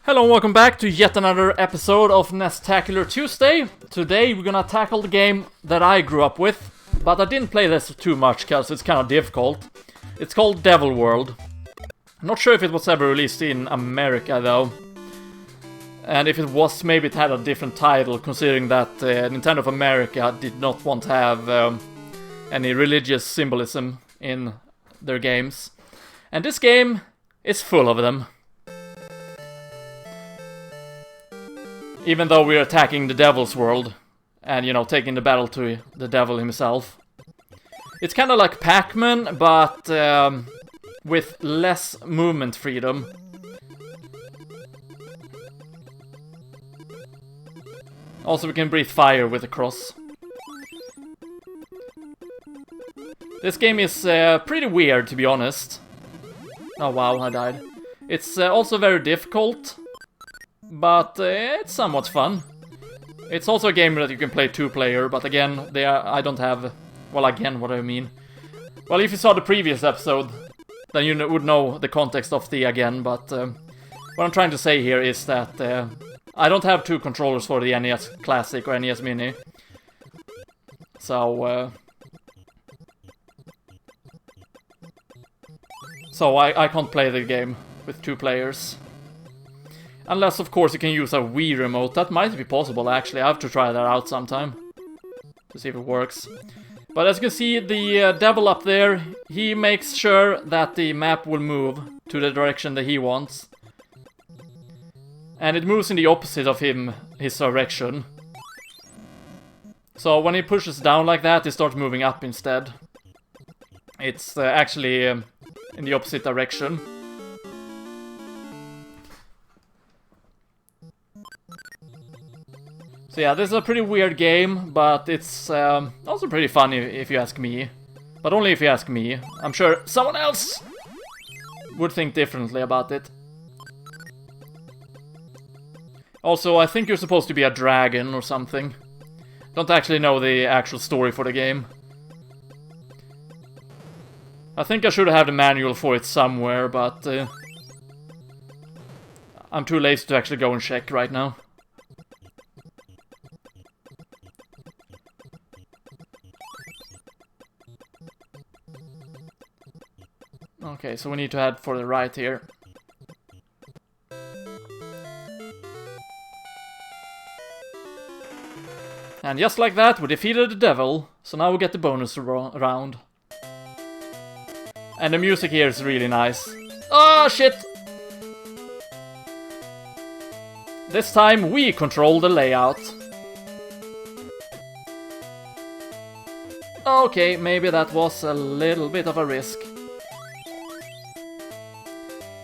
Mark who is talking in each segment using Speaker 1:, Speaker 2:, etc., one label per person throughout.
Speaker 1: Hello and welcome back to yet another episode of NEStastical Tuesday. Today we're gonna tackle the game that I grew up with, but I didn't play this too much because it's kind of difficult. It's called Devil World. I'm not sure if it was ever released in America though. And if it was, maybe it had a different title, considering that Nintendo of America did not want to have any religious symbolism in their games. And this game is full of them. Even though we're attacking the devil's world, and, you know, taking the battle to the devil himself. It's kind of like Pacman, but with less movement freedom. Also, we can breathe fire with the cross. This game is pretty weird, to be honest. Oh wow, I died. It's also very difficult. But it's somewhat fun. It's also a game that you can play two-player, but again, I don't have... Well, again, what do I mean? Well, if you saw the previous episode, then you would know the context of the again, but what I'm trying to say here is that I don't have two controllers for the NES Classic or NES Mini. So I can't play the game with two players. Unless, of course, you can use a Wii remote. That might be possible, actually. I have to try that out sometime. To see if it works. But as you can see, the devil up there, he makes sure that the map will move to the direction that he wants. And it moves in the opposite of his direction. So when he pushes down like that, it starts moving up instead. It's actually in the opposite direction. So yeah, this is a pretty weird game, but it's also pretty funny if you ask me. But only if you ask me. I'm sure someone else would think differently about it. Also, I think you're supposed to be a dragon or something. Don't actually know the actual story for the game. I think I should have the manual for it somewhere, but I'm too lazy to actually go and check right now. Okay, so we need to head for the right here. And just like that, we defeated the devil, so now we get the bonus round. And the music here is really nice. Oh, shit! This time we control the layout. Okay, maybe that was a little bit of a risk.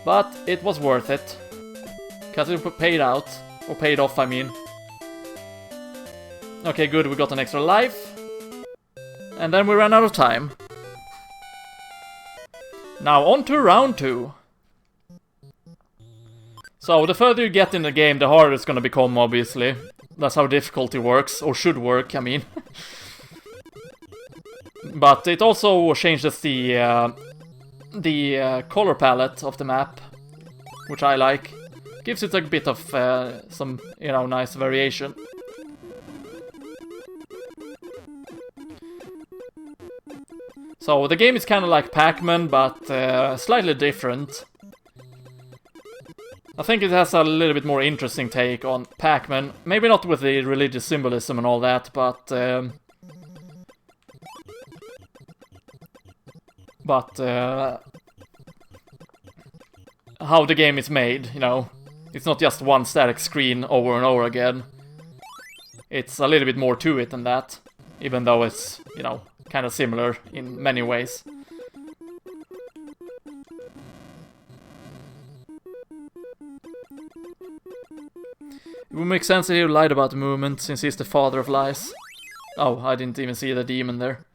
Speaker 1: But it was worth it. Because it paid out. Or paid off, I mean. Okay, good, we got an extra life. And then we ran out of time. Now on to round 2. So, the further you get in the game, the harder it's gonna become, obviously. That's how difficulty works, or should work, I mean. But it also changes the color palette of the map, which I like. Gives it a bit of some, you know, nice variation. So the game is kind of like Pacman, but slightly different. I think it has a little bit more interesting take on Pacman. Maybe not with the religious symbolism and all that, but how the game is made, you know. It's not just one static screen over and over again. It's a little bit more to it than that, even though it's, you know, kind of similar in many ways. It would make sense that he lied about the movement, since he's the father of lies. Oh, I didn't even see the demon there.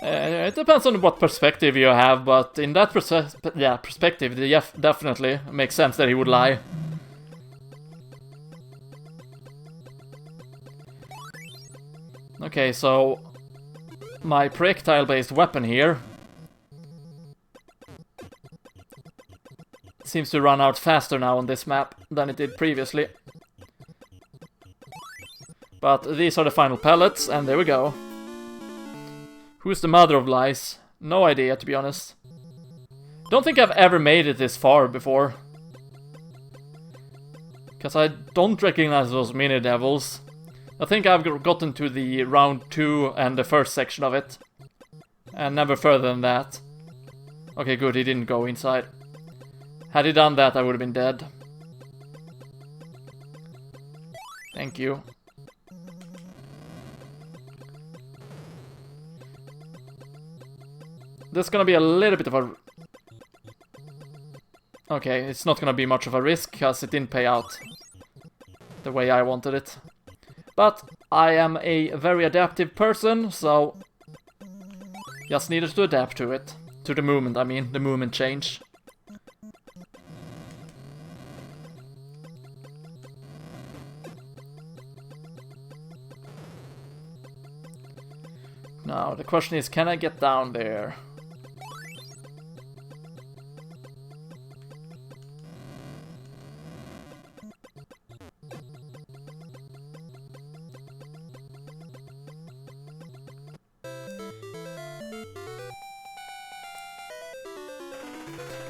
Speaker 1: It depends on what perspective you have, but in that perspective, it definitely makes sense that he would lie. Okay, so my projectile-based weapon here seems to run out faster now on this map than it did previously. But these are the final pellets, and there we go. Who's the mother of lies? No idea, to be honest. Don't think I've ever made it this far before. Because I don't recognize those mini-devils. I think I've gotten to the round 2 and the first section of it. And never further than that. Okay, good, he didn't go inside. Had he done that, I would have been dead. Thank you. This is gonna be a little bit of a... Okay, it's not gonna be much of a risk, because it didn't pay out the way I wanted it. But I am a very adaptive person, so... just needed to adapt to it. To the movement, I mean, the movement change. Now, the question is, can I get down there?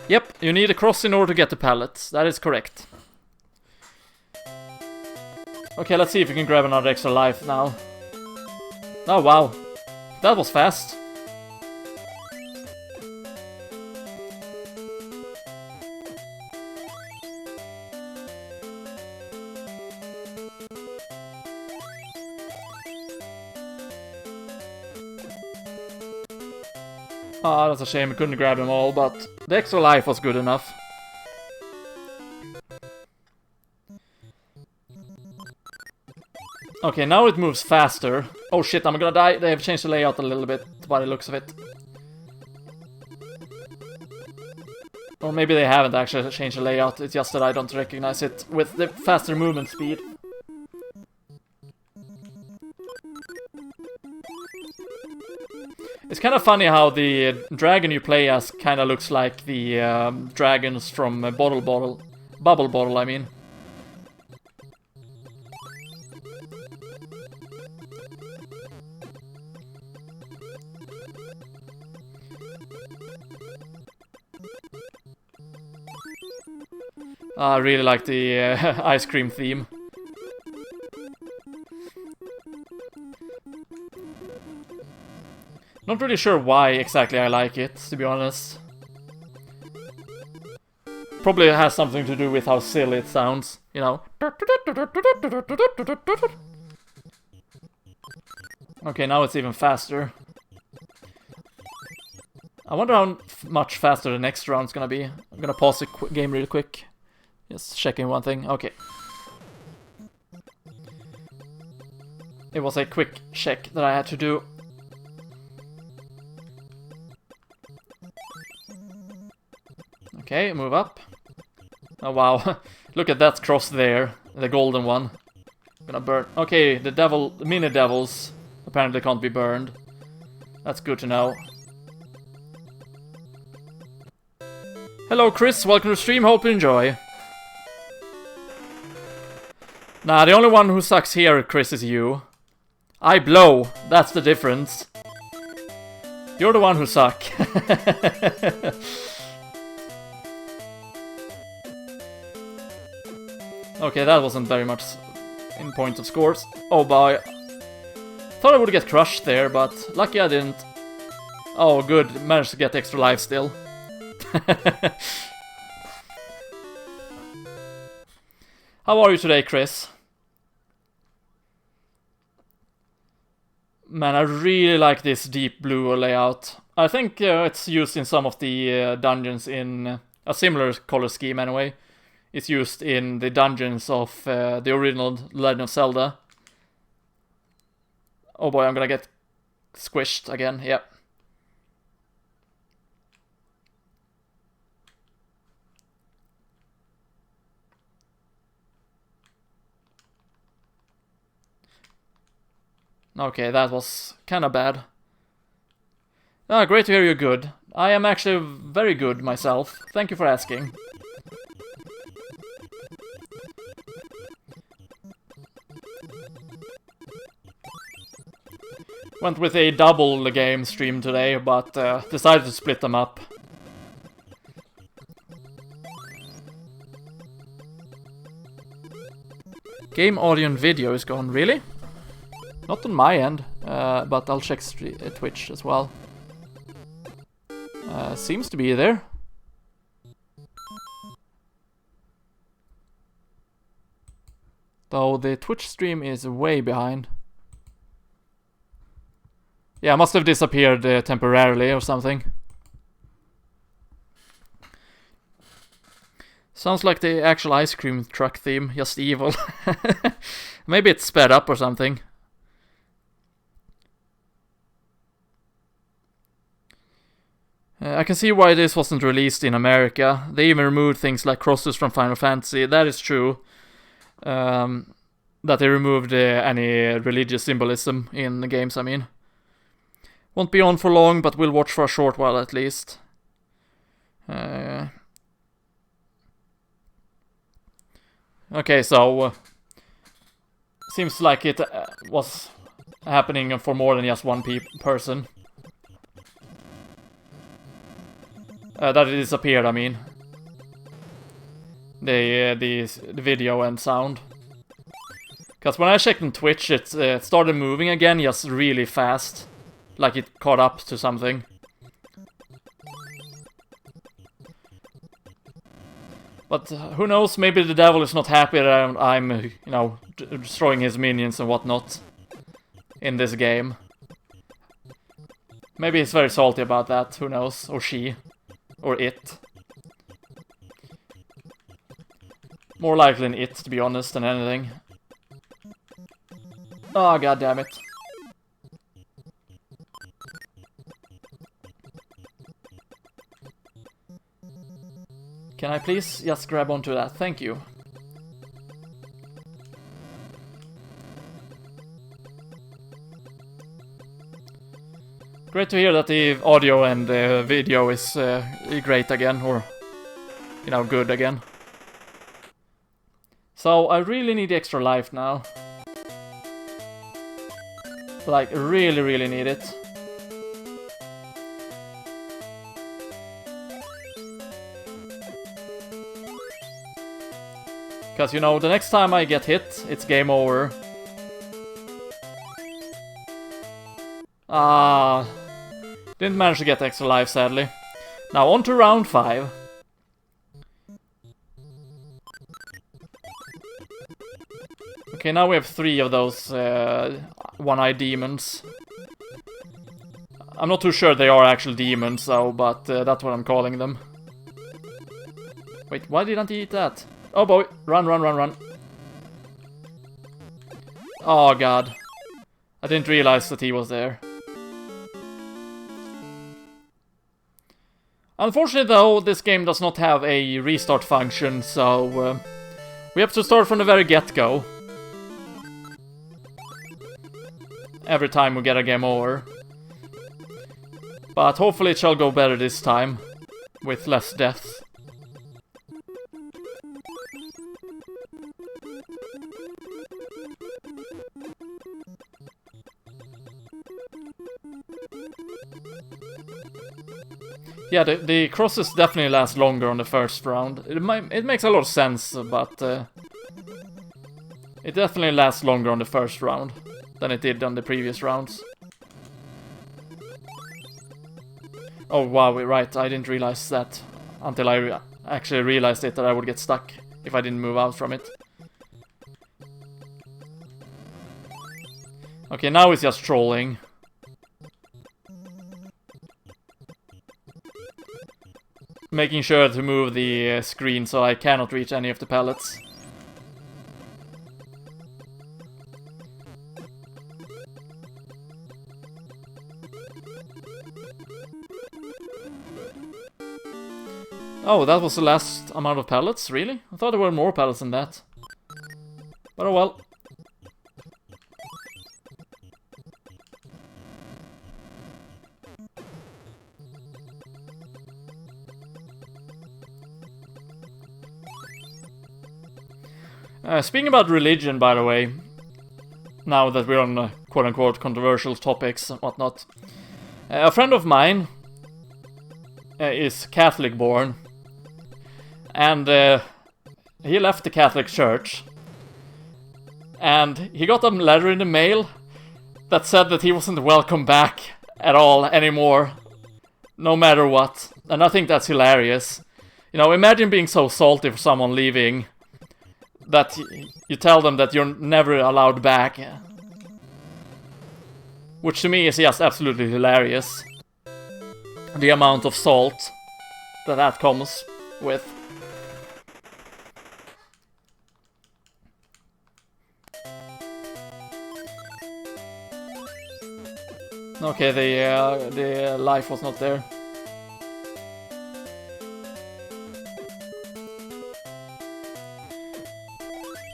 Speaker 1: Yep, you need a cross in order to get the pallets. That is correct. Okay, let's see if we can grab another extra life now. Oh, wow. That was fast. Ah, that's a shame I couldn't grab them all, but the extra life was good enough. Okay, now it moves faster. Oh shit, I'm gonna die. They have changed the layout a little bit by the looks of it. Or maybe they haven't actually changed the layout, it's just that I don't recognize it with the faster movement speed. It's kind of funny how the dragon you play as kind of looks like the dragons from Bubble Bottle, I mean. I really like the ice cream theme. Not really sure why exactly I like it, to be honest. Probably has something to do with how silly it sounds, you know. Okay, now it's even faster. I wonder how much faster the next round's gonna be. I'm gonna pause the game real quick. Just checking one thing. Okay. It was a quick check that I had to do. Okay, move up. Oh wow, look at that cross there, the golden one. Gonna burn. Okay, the mini devils apparently can't be burned. That's good to know. Hello Chris, welcome to stream, hope you enjoy. Nah, the only one who sucks here, Chris, is you. I blow, that's the difference. You're the one who suck. Okay, that wasn't very much in points of scores. Oh boy. Thought I would get crushed there, but lucky I didn't. Oh good, managed to get extra life still. How are you today, Chris? Man, I really like this deep blue layout. I think it's used in some of the dungeons in a similar color scheme anyway. It's used in the dungeons of the original Legend of Zelda. Oh boy, I'm gonna get squished again, yep. Okay, that was kinda bad. Ah, great to hear you're good. I am actually very good myself. Thank you for asking. Went with a double game stream today, but decided to split them up. Game audio and video is gone, really? Not on my end, but I'll check Twitch as well. Seems to be there. Though the Twitch stream is way behind. Yeah, must have disappeared temporarily or something. Sounds like the actual ice cream truck theme, just evil. Maybe it's sped up or something. I can see why this wasn't released in America. They even removed things like crosses from Final Fantasy. That is true. That they removed any religious symbolism in the games, I mean. Won't be on for long, but we'll watch for a short while at least. Okay, so... seems like it was happening for more than just one person. That it disappeared, I mean. The video and sound. Because when I checked on Twitch, it started moving again, just really fast. Like it caught up to something. But who knows, maybe the devil is not happy that I'm you know, destroying his minions and whatnot in this game. Maybe he's very salty about that, who knows, or she, or it. More likely an it, to be honest, than anything. Oh, god damn it. Can I please just grab onto that? Thank you. Great to hear that the audio and video is great again, or, you know, good again. So, I really need extra life now. Like, really, really need it. Because, you know, the next time I get hit, it's game over. Didn't manage to get extra life, sadly. Now, on to round 5. Okay, now we have 3 of those one-eyed demons. I'm not too sure they are actual demons, though, but that's what I'm calling them. Wait, why didn't he eat that? Oh boy, run, run, run, run. Oh god. I didn't realize that he was there. Unfortunately though, this game does not have a restart function, so we have to start from the very get-go. Every time we get a game over. But hopefully it shall go better this time, with less deaths. Yeah, the crosses definitely last longer on the first round. It makes a lot of sense, but it definitely lasts longer on the first round than it did on the previous rounds. Oh wow, right, I didn't realize that until I actually realized it, that I would get stuck if I didn't move out from it. Okay, now it's just trolling. Making sure to move the screen so I cannot reach any of the pellets. Oh, that was the last amount of pellets? Really? I thought there were more pellets than that. But oh well. Speaking about religion, by the way, now that we're on quote-unquote controversial topics and whatnot, a friend of mine is Catholic born, and he left the Catholic Church, and he got a letter in the mail that said that he wasn't welcome back at all anymore, no matter what. And I think that's hilarious. You know, imagine being so salty for someone leaving that you tell them that you're never allowed back. Which to me is just absolutely hilarious. The amount of salt that comes with. Okay, the life was not there.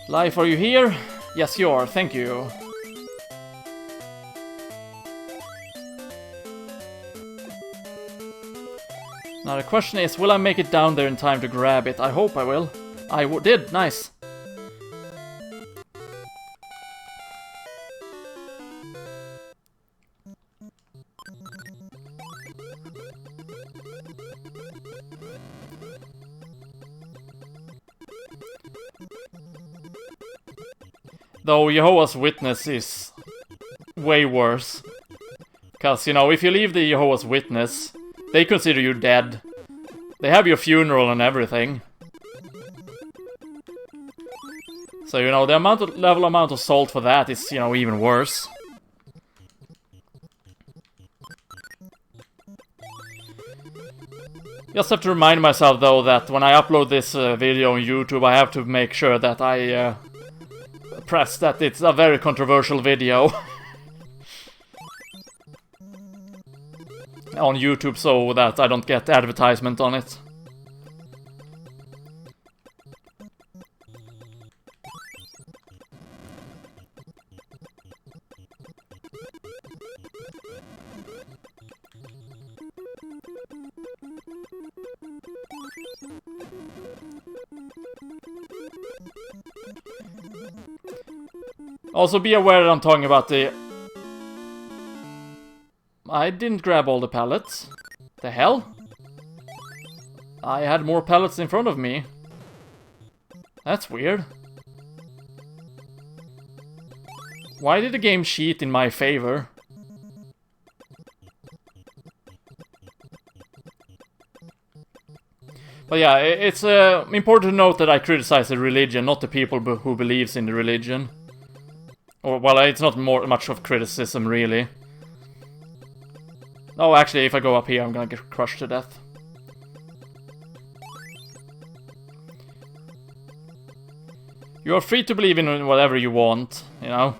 Speaker 1: Life, are you here? Yes, you are. Thank you. Now the question is, will I make it down there in time to grab it? I hope I will. I did. Nice. Though Jehovah's Witness is way worse. Because, you know, if you leave the Jehovah's Witness, they consider you dead. They have your funeral and everything. So, you know, the level amount of salt for that is, you know, even worse. Just have to remind myself, though, that when I upload this video on YouTube, I have to make sure that I press that it's a very controversial video on YouTube, so that I don't get advertisement on it. Also be aware that I'm talking about the... I didn't grab all the pellets. The hell? I had more pellets in front of me. That's weird. Why did the game cheat in my favor? But yeah, it's important to note that I criticize the religion, not the people who believes in the religion. Or, well, it's not much of criticism, really. Oh, actually, if I go up here, I'm gonna get crushed to death. You're free to believe in whatever you want, you know?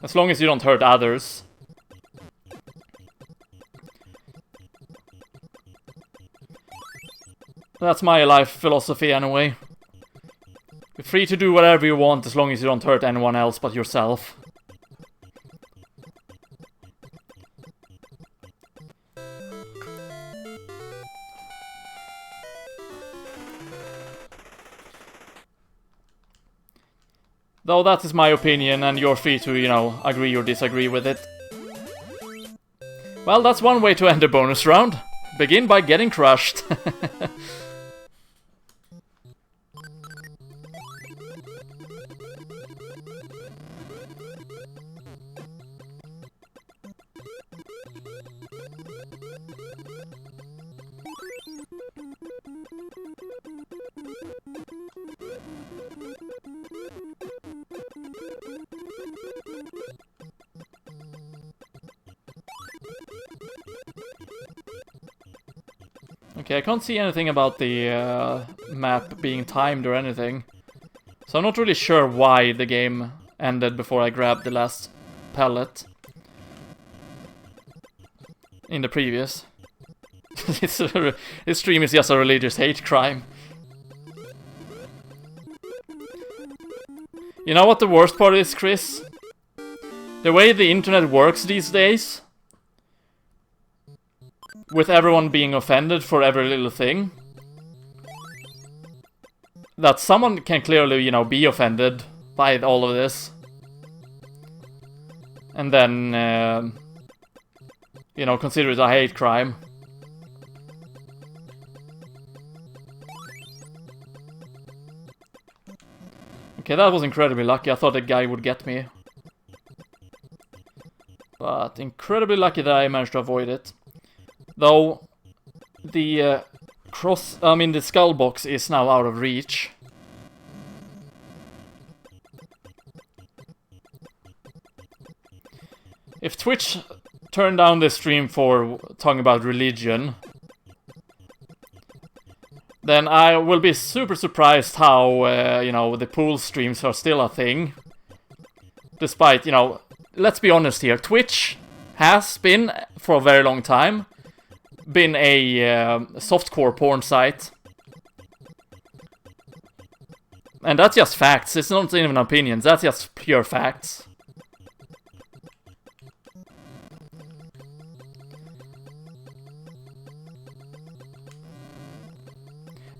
Speaker 1: As long as you don't hurt others. That's my life philosophy, anyway. You're free to do whatever you want as long as you don't hurt anyone else but yourself. Though that is my opinion, and you're free to, you know, agree or disagree with it. Well, that's one way to end the bonus round. Begin by getting crushed. Okay, I can't see anything about the map being timed or anything. So I'm not really sure why the game ended before I grabbed the last pellet. In the previous. This stream is just a religious hate crime. You know what the worst part is, Chris? The way the internet works these days, with everyone being offended for every little thing, that someone can clearly, you know, be offended by all of this. And then, you know, consider it a hate crime. Okay, that was incredibly lucky. I thought the guy would get me. But incredibly lucky that I managed to avoid it. Though, the the skull box is now out of reach. If Twitch turned down this stream for talking about religion, then I will be super surprised how, you know, the pool streams are still a thing. Despite, you know, let's be honest here, Twitch has been, for a very long time, been a softcore porn site. And that's just facts, it's not even opinions, that's just pure facts.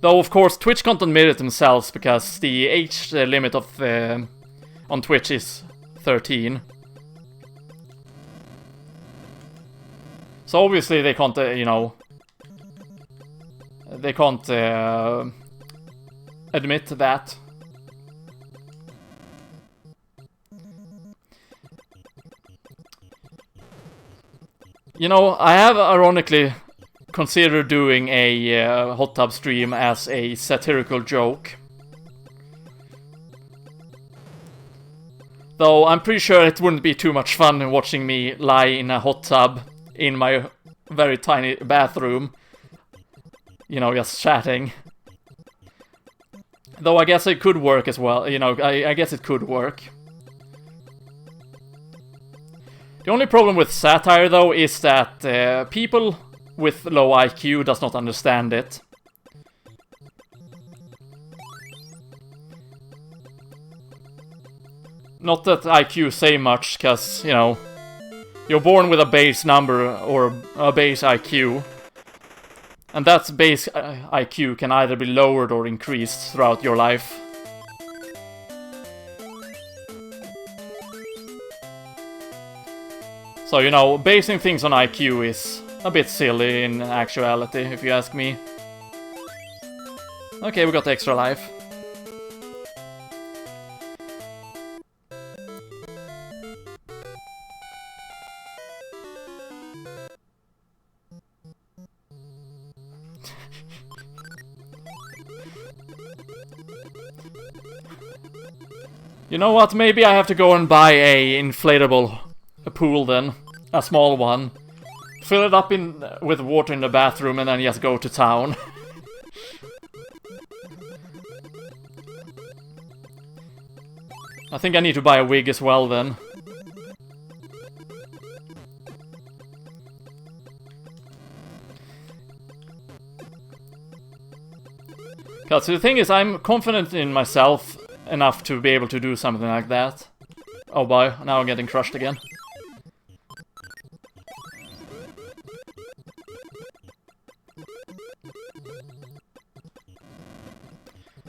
Speaker 1: Though, of course, Twitch can't admit it themselves, because the age limit of on Twitch is 13. So obviously they can't, you know... They can't admit that. You know, I have ironically considered doing a hot tub stream as a satirical joke. Though I'm pretty sure it wouldn't be too much fun watching me lie in a hot tub in my very tiny bathroom. You know, just chatting. Though I guess it could work as well, you know, I guess it could work. The only problem with satire, though, is that people with low IQ does not understand it. Not that IQ say much, cause, you know, you're born with a base number or a base IQ. And that base IQ can either be lowered or increased throughout your life. So, you know, basing things on IQ is a bit silly in actuality, if you ask me. Okay, we got extra life. You know what, maybe I have to go and buy a inflatable pool then. A small one. Fill it up with water in the bathroom and then just go to town. I think I need to buy a wig as well then. Cause the thing is, I'm confident in myself enough to be able to do something like that. Oh boy, now I'm getting crushed again.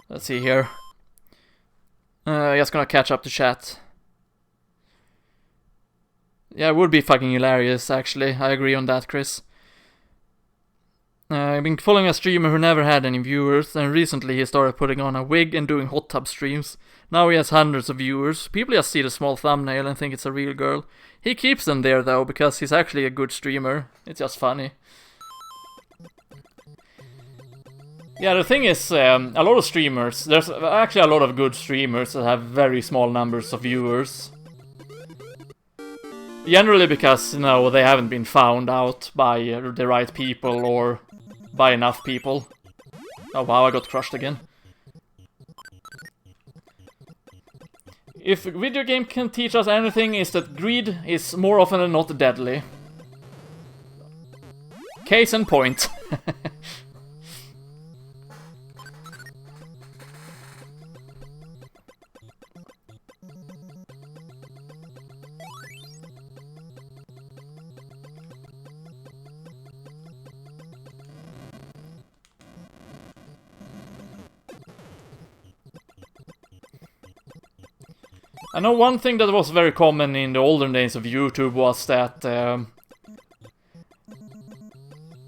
Speaker 1: Let's see here. Just gonna catch up to chat. Yeah, it would be fucking hilarious, actually. I agree on that, Chris. I've been following a streamer who never had any viewers, and recently he started putting on a wig and doing hot tub streams. Now he has hundreds of viewers. People just see the small thumbnail and think it's a real girl. He keeps them there, though, because he's actually a good streamer. It's just funny. Yeah, the thing is, a lot of streamers, there's actually a lot of good streamers that have very small numbers of viewers. Generally because, you know, they haven't been found out by the right people or by enough people. Oh wow, I got crushed again. If video game can teach us anything, is that greed is more often than not deadly. Case in point. I know one thing that was very common in the olden days of YouTube was that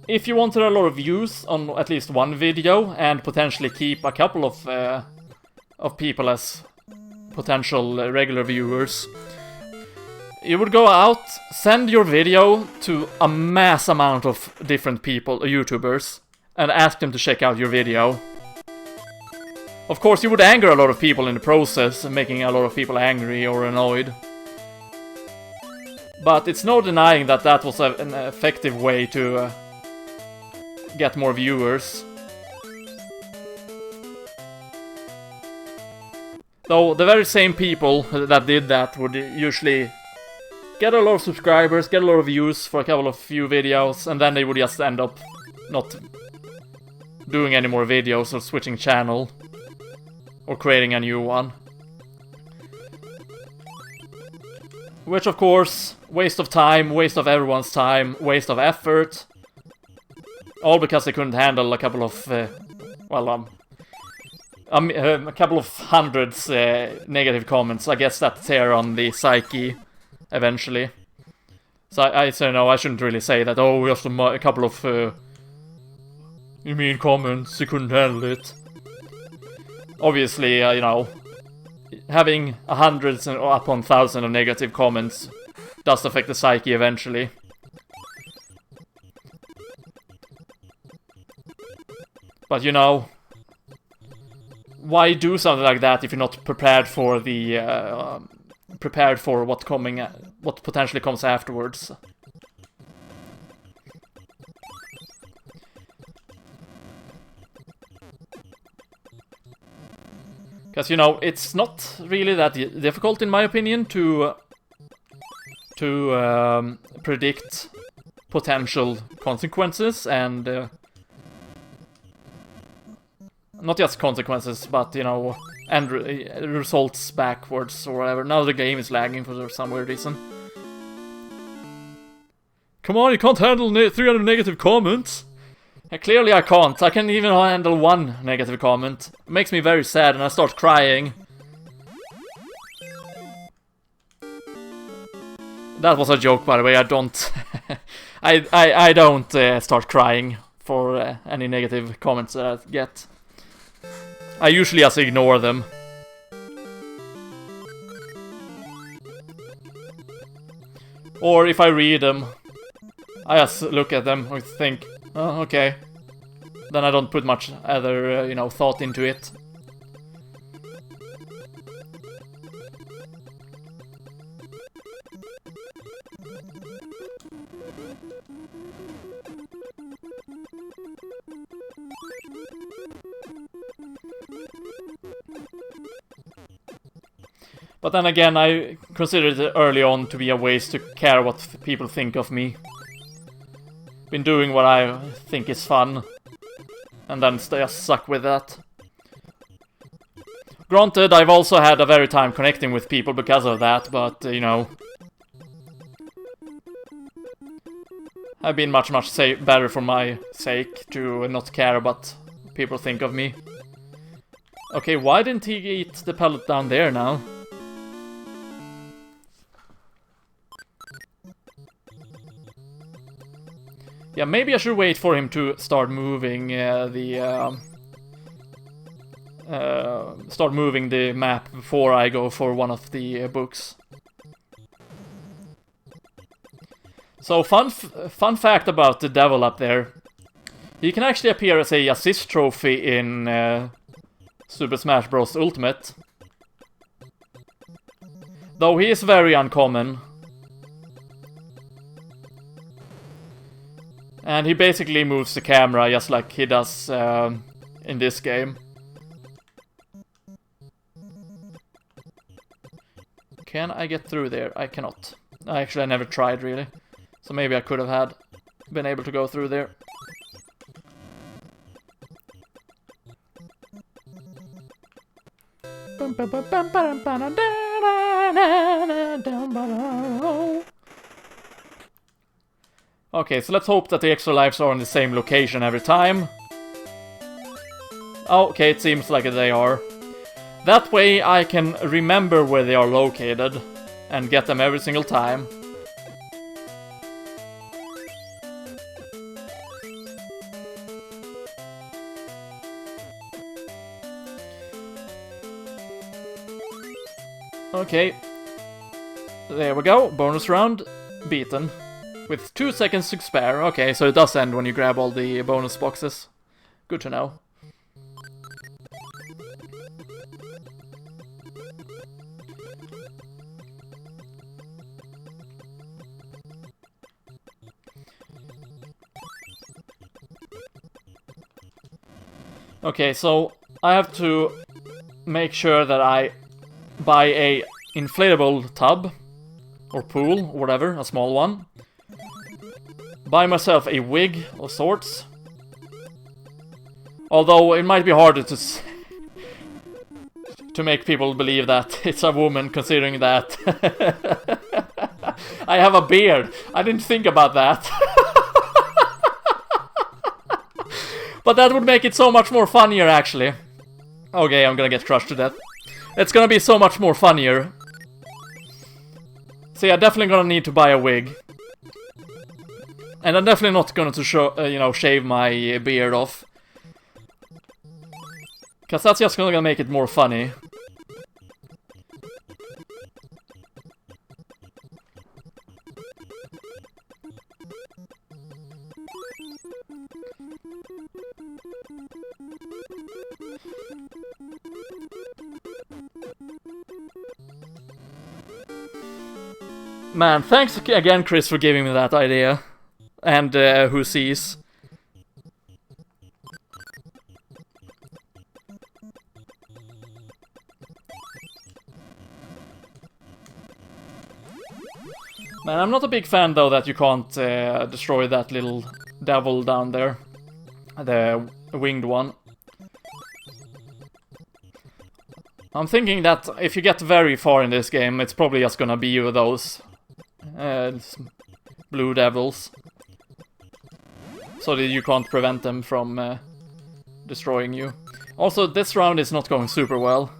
Speaker 1: if you wanted a lot of views on at least one video and potentially keep a couple of people as potential regular viewers, you would go out, send your video to a mass amount of different people, YouTubers, and ask them to check out your video. Of course, you would anger a lot of people in the process, making a lot of people angry or annoyed. But it's no denying that that was an effective way to get more viewers. Though the very same people that did that would usually get a lot of subscribers, get a lot of views for a couple of few videos, and then they would just end up not doing any more videos or switching channel or creating a new one. Which of course, waste of time, waste of everyone's time, waste of effort. All because they couldn't handle a couple of, a couple of hundreds negative comments. I guess that tear on the psyche eventually. So I say no, I shouldn't really say that. Oh, just a couple of you mean comments, you couldn't handle it. Obviously, you know, having hundreds or upon thousands of negative comments does affect the psyche eventually. But you know, why do something like that if you're not prepared for the prepared for what potentially comes afterwards? Because, you know, it's not really that difficult, in my opinion, to predict potential consequences and not just consequences, but, you know, and results backwards or whatever. Now the game is lagging for some weird reason. Come on, you can't handle 300 negative comments. Clearly I can't. I can even handle one negative comment. It makes me very sad and I start crying. That was a joke, by the way. I don't... I don't start crying for any negative comments that I get. I usually just ignore them. Or if I read them, I just look at them and think, oh, okay. Then I don't put much other, you know, thought into it. But then again, I considered it early on to be a waste to care what people think of me. Been doing what I think is fun, and then just suck with that. Granted, I've also had a very time connecting with people because of that, but, you know... I've been much better for my sake to not care what people think of me. Okay, why didn't he eat the pellet down there now? Yeah, maybe I should wait for him to start moving start moving the map before I go for one of the books. So, fun fact about the devil up there. He can actually appear as a assist trophy in Super Smash Bros. Ultimate. Though he is very uncommon. And he basically moves the camera just like he does in this game. Can I get through there? I cannot. Actually, I never tried, really. So maybe I could have been able to go through there. Okay, so let's hope that the extra lives are on the same location every time. Okay, it seems like they are. That way I can remember where they are located and get them every single time. Okay, there we go, bonus round, beaten. With 2 seconds to spare. Okay, so it does end when you grab all the bonus boxes. Good to know. Okay, so I have to make sure that I buy a inflatable tub or pool, or whatever, a small one. Buy myself a wig of sorts. Although it might be harder to make people believe that it's a woman, considering that I have a beard. I didn't think about that. But that would make it so much more funnier, actually. Okay, I'm gonna get crushed to death. It's gonna be so much more funnier. So yeah, definitely gonna need to buy a wig. And I'm definitely not going to shave my beard off. Because that's just going to make it more funny. Man, thanks again, Chris, for giving me that idea. And who sees? Man, I'm not a big fan though that you can't destroy that little devil down there. The winged one. I'm thinking that if you get very far in this game, it's probably just gonna be those blue devils. So that you can't prevent them from destroying you. Also, this round is not going super well.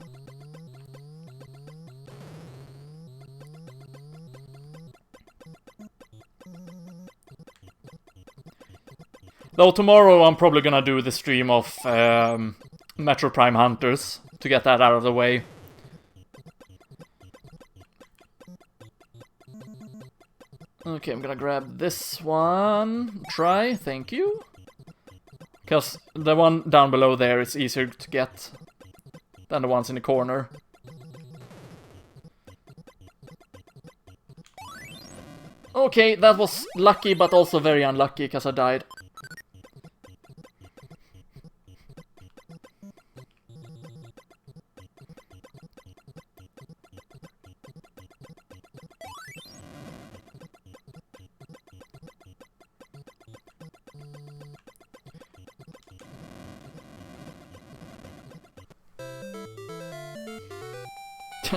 Speaker 1: Though tomorrow I'm probably gonna do the stream of Metro Prime Hunters to get that out of the way. Okay, I'm gonna grab this one. Try, thank you. Because the one down below there is easier to get than the ones in the corner. Okay, that was lucky but also very unlucky because I died.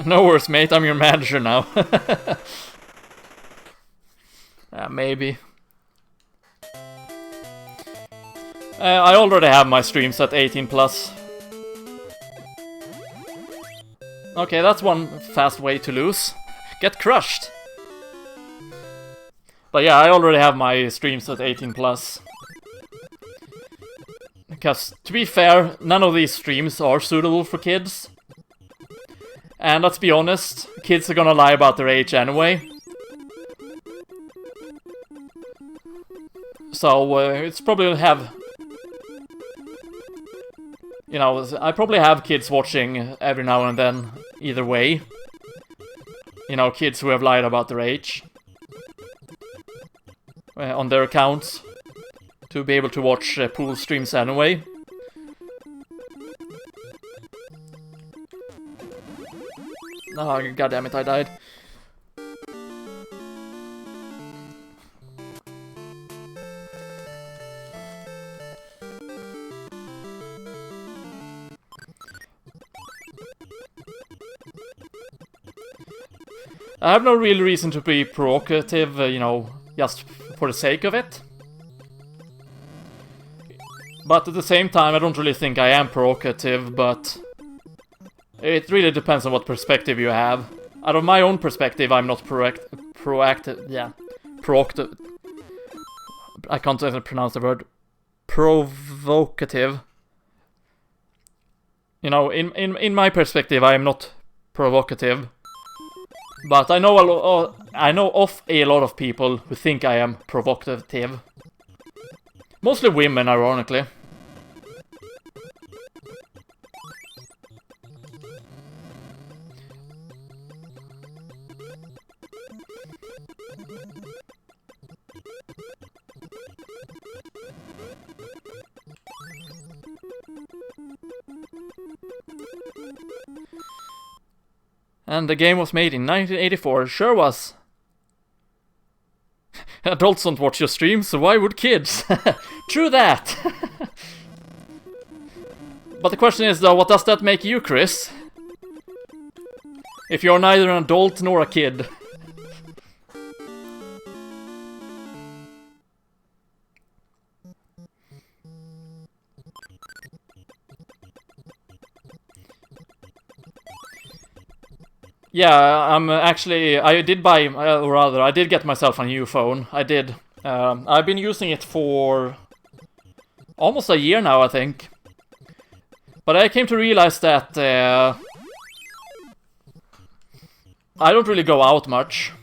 Speaker 1: No worries, mate. I'm your manager now. Maybe. I already have my stream set 18+. Okay, that's one fast way to lose. Get crushed. But yeah, I already have my stream set 18+. Because, to be fair, none of these streams are suitable for kids. And let's be honest, kids are gonna lie about their age anyway. So, it's probably have... You know, I probably have kids watching every now and then, either way. You know, kids who have lied about their age. On their accounts. To be able to watch pool streams anyway. Oh, goddammit, I died. I have no real reason to be provocative, you know, just for the sake of it. But at the same time, I don't really think I am provocative, but... It really depends on what perspective you have. Out of my own perspective, I'm not proactive. Yeah, proactive. I can't even pronounce the word. Provocative. You know, in my perspective, I am not provocative. But I know of a lot of people who think I am provocative. Mostly women, ironically. And the game was made in 1984, sure was. Adults don't watch your streams, so why would kids? True that! But the question is though, what does that make you, Chris? If you're neither an adult nor a kid. Yeah, I did buy, or rather, I did get myself a new phone. I did. I've been using it for almost a year now, I think. But I came to realize that I don't really go out much.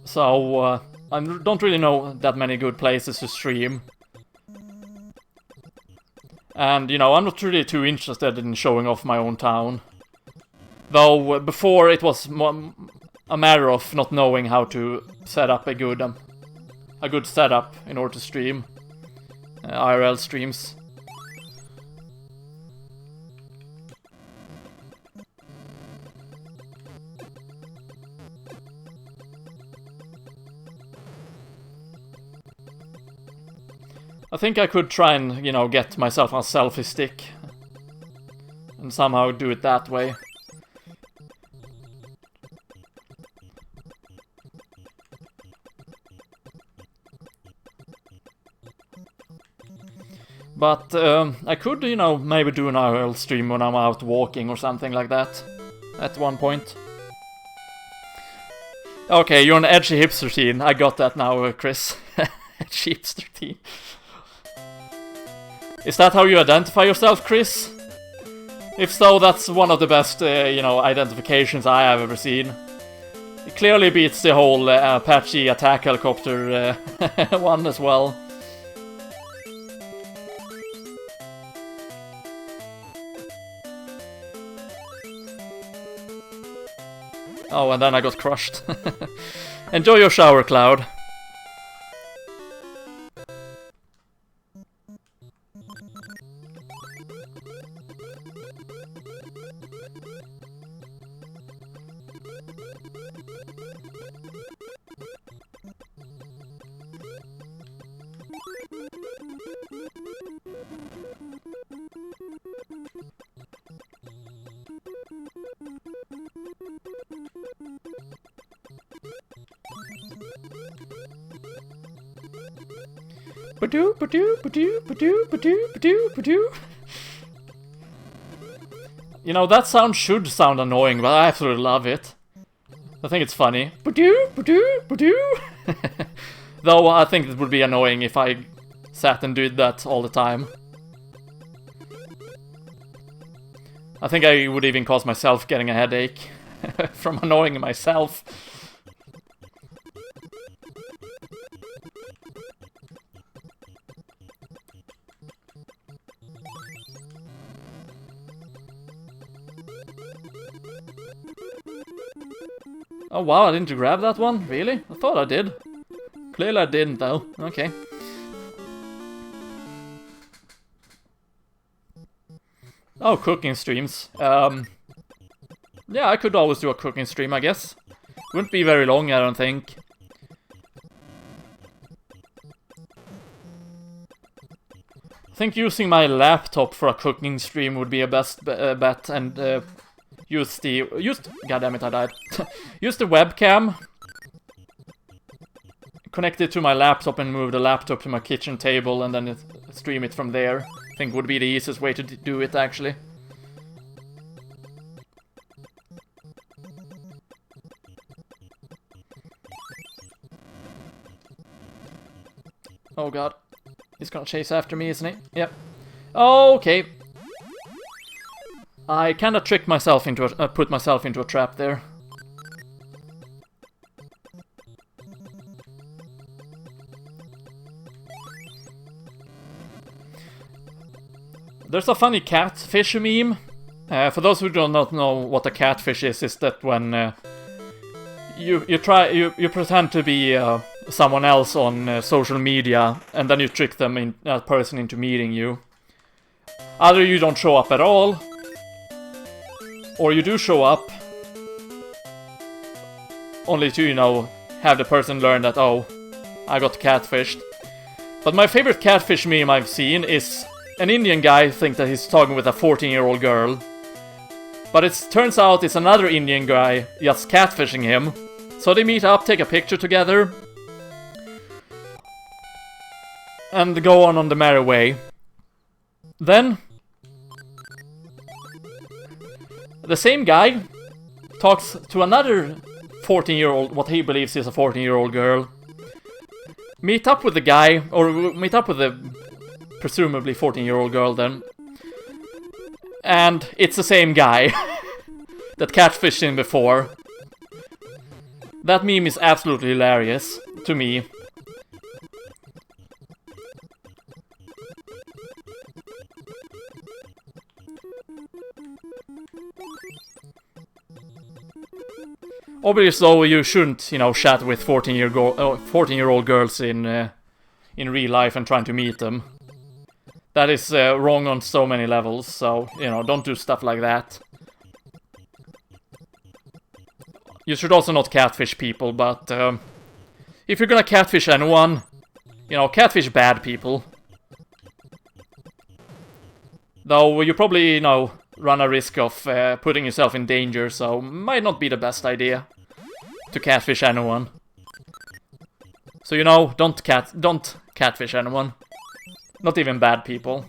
Speaker 1: So, I don't really know that many good places to stream. And, you know, I'm not really too interested in showing off my own town. Though, before it was a matter of not knowing how to set up a good setup in order to stream IRL streams. I think I could try and, you know, get myself a selfie stick. And somehow do it that way. But, I could, you know, maybe do an IRL stream when I'm out walking or something like that. At one point. Okay, you're an edgy hipster teen. I got that now, Chris. Edgy hipster teen. Is that how you identify yourself, Chris? If so, that's one of the best, you know, identifications I have ever seen. It clearly beats the whole Apache attack helicopter one as well. Oh, and then I got crushed. Enjoy your shower, Cloud. Badoo, badoo, badoo, badoo, badoo, badoo, badoo. You know, that sound should sound annoying, but I absolutely love it. I think it's funny. Badoo, badoo, badoo. Though I think it would be annoying if I sat and did that all the time. I think I would even cause myself getting a headache from annoying myself. Oh wow, I didn't grab that one? Really? I thought I did. Clearly I didn't though. Okay. Oh, cooking streams. Yeah, I could always do a cooking stream, I guess. Wouldn't be very long, I don't think. I think using my laptop for a cooking stream would be a best bet, and goddammit, I died. Use the webcam. Connect it to my laptop and move the laptop to my kitchen table, and then it stream it from there. I think would be the easiest way to do it, actually. Oh god. He's gonna chase after me, isn't he? Yep. Okay. I kinda tricked myself into put myself into a trap there. There's a funny catfish meme. For those who do not know what a catfish is that when you pretend to be someone else on social media, and then you trick that person into meeting you. Either you don't show up at all, or you do show up, only to, you know, have the person learn that, oh, I got catfished. But my favorite catfish meme I've seen is an Indian guy think that he's talking with a 14-year-old girl. But it turns out it's another Indian guy just catfishing him. So they meet up, take a picture together, and go on the merry way. Then the same guy talks to another 14-year-old, what he believes is a 14-year-old girl. Meet up with the guy, or meet up with the presumably 14-year-old girl then. And it's the same guy that catfished him before. That meme is absolutely hilarious to me. Obviously, though, you shouldn't, you know, chat with 14-year-old girls in real life and trying to meet them. That is wrong on so many levels, so, you know, don't do stuff like that. You should also not catfish people, but if you're gonna catfish anyone, you know, catfish bad people. Though you probably, you know, run a risk of putting yourself in danger, so might not be the best idea to catfish anyone. So, you know, don't catfish anyone. Not even bad people.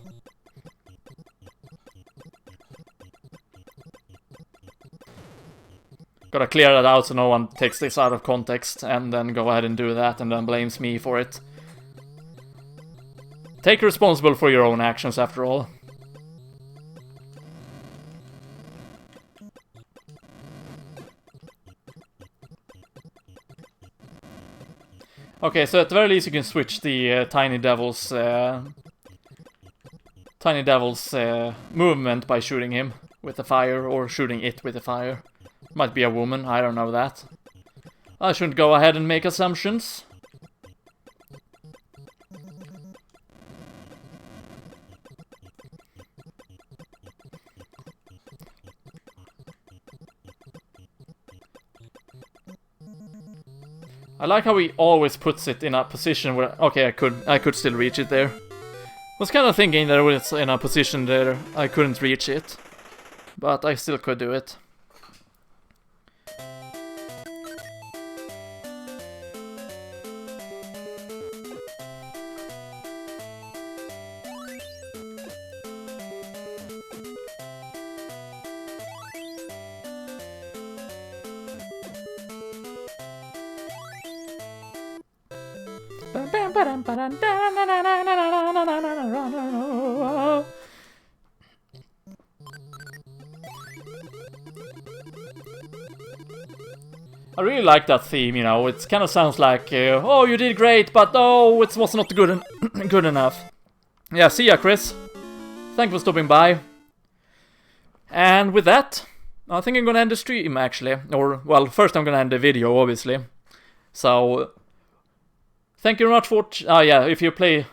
Speaker 1: Gotta clear that out so no one takes this out of context and then go ahead and do that and then blames me for it. Take responsible for your own actions, after all. Okay, so at the very least you can switch the Tiny Devil's movement by shooting him with the fire, or shooting it with the fire. Might be a woman, I don't know that. I shouldn't go ahead and make assumptions. I like how he always puts it in a position where... Okay, I could still reach it there. Was kind of thinking that it was in a position there I couldn't reach it. But I still could do it. I really like that theme, you know, it kind of sounds like, oh, you did great, but no, it was not good, good enough. Yeah, see ya, Chris. Thanks for stopping by. And with that, I think I'm gonna end the stream, actually. Or, well, first I'm gonna end the video, obviously. So, thank you very much for... yeah, if you play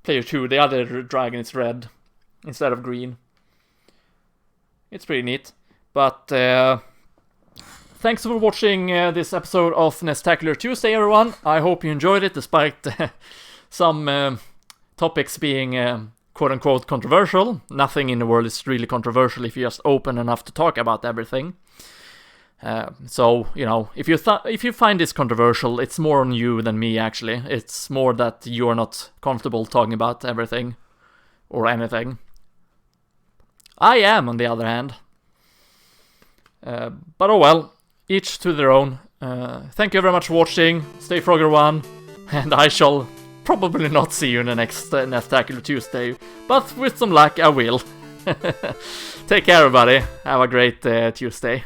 Speaker 1: Player 2, the other dragon is red instead of green. It's pretty neat. But, thanks for watching this episode of NEStastical Tuesday, everyone. I hope you enjoyed it, despite some topics being quote-unquote controversial. Nothing in the world is really controversial if you're just open enough to talk about everything. So, you know, if you find this controversial, it's more on you than me, actually. It's more that you are not comfortable talking about everything. or anything. I am, on the other hand. But oh well, each to their own. Thank you very much for watching. Stay Frogger1, and I shall probably not see you in the next NEStastical Tuesday, but with some luck I will. Take care everybody, have a great Tuesday.